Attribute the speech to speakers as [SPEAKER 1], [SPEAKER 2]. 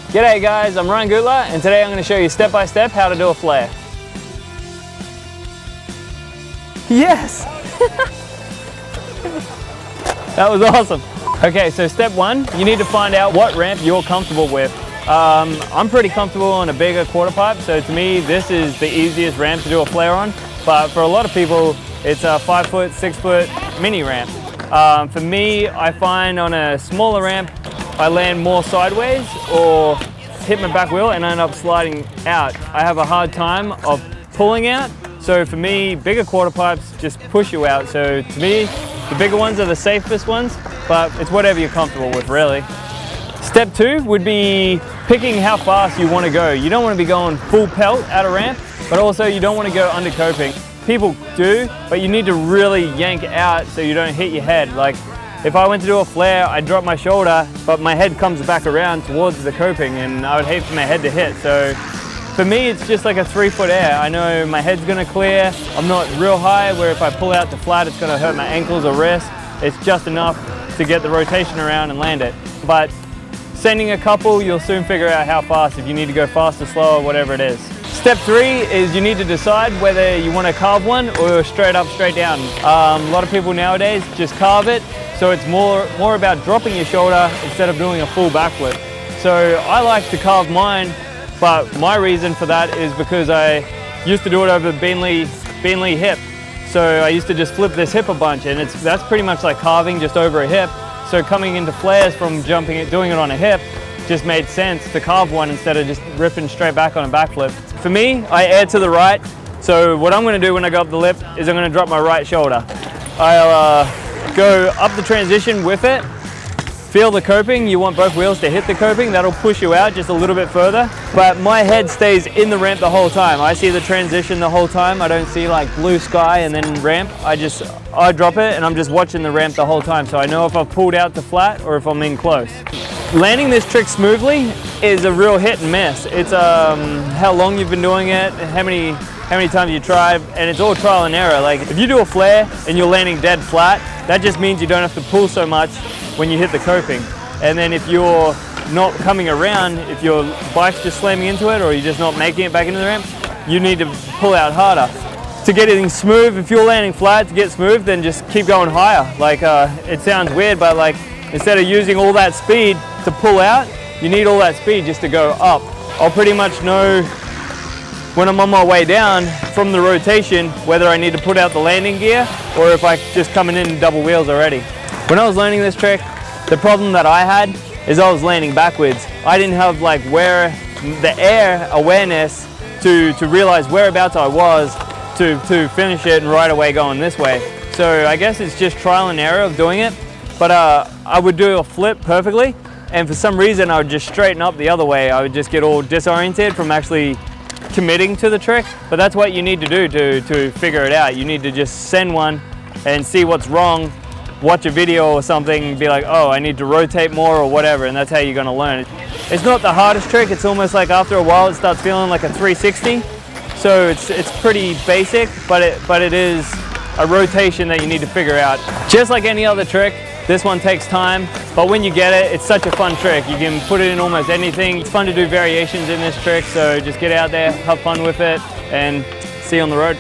[SPEAKER 1] G'day guys, I'm Ryan Guettler and today I'm going to show you step by step how to do a flare. Yes! That was awesome. Okay, so step one, you need to find out what ramp you're comfortable with. I'm pretty comfortable on a bigger quarter pipe, so to me this is the easiest ramp to do a flare on, but for a lot of people it's a 5 foot, 6 foot mini ramp. For me, I find on a smaller ramp I land more sideways or hit my back wheel and I end up sliding out. I have a hard time of pulling out, so for me bigger quarter pipes just push you out. So to me the bigger ones are the safest ones, but it's whatever you're comfortable with really. Step two would be picking how fast you want to go. You don't want to be going full pelt at a ramp, but also you don't want to go under coping. People do, but you need to really yank out so you don't hit your head. Like if I went to do a flare, I'd drop my shoulder, but my head comes back around towards the coping and I would hate for my head to hit. So for me, it's just like a 3 foot air. I know my head's gonna clear. I'm not real high where if I pull out to flat, it's gonna hurt my ankles or wrists. It's just enough to get the rotation around and land it. But sending a couple, you'll soon figure out how fast, if you need to go fast or slow or whatever it is. Step three is you need to decide whether you want to carve one or straight up, straight down. A lot of people nowadays just carve it, so it's more about dropping your shoulder instead of doing a full backflip. So I like to carve mine, but my reason for that is because I used to do it over the Beanley hip. So I used to just flip this hip a bunch, and that's pretty much like carving just over a hip. So coming into flares from doing it on a hip just made sense to carve one instead of just ripping straight back on a backflip. For me, I air to the right. So what I'm gonna do when I go up the lip is I'm gonna drop my right shoulder. I'll go up the transition with it, feel the coping. You want both wheels to hit the coping. That'll push you out just a little bit further. But my head stays in the ramp the whole time. I see the transition the whole time. I don't see like blue sky and then ramp. I drop it and I'm just watching the ramp the whole time. So I know if I've pulled out to flat or if I'm in close. Landing this trick smoothly is a real hit and miss. It's how long you've been doing it, how many times you try, and it's all trial and error. Like if you do a flare and you're landing dead flat, that just means you don't have to pull so much when you hit the coping. And then if you're not coming around, if your bike's just slamming into it or you're just not making it back into the ramp, you need to pull out harder. To get anything smooth, if you're landing flat to get smooth, then just keep going higher. Like it sounds weird, but like instead of using all that speed to pull out, you need all that speed just to go up. I'll pretty much know when I'm on my way down from the rotation whether I need to put out the landing gear or if I just coming in double wheels already. When I was learning this trick, the problem that I had is I was landing backwards. I didn't have like the air awareness to realize whereabouts I was to finish it and right away going this way. So I guess it's just trial and error of doing it. But I would do a flip perfectly, and for some reason I would just straighten up the other way. I would just get all disoriented from actually committing to the trick. But that's what you need to do to figure it out. You need to just send one and see what's wrong, watch a video or something and be like, oh, I need to rotate more or whatever, and that's how you're gonna learn it. It's not the hardest trick. It's almost like after a while it starts feeling like a 360. So it's pretty basic, but it is a rotation that you need to figure out. Just like any other trick, this one takes time, but when you get it, it's such a fun trick. You can put it in almost anything. It's fun to do variations in this trick, so just get out there, have fun with it, and see you on the road.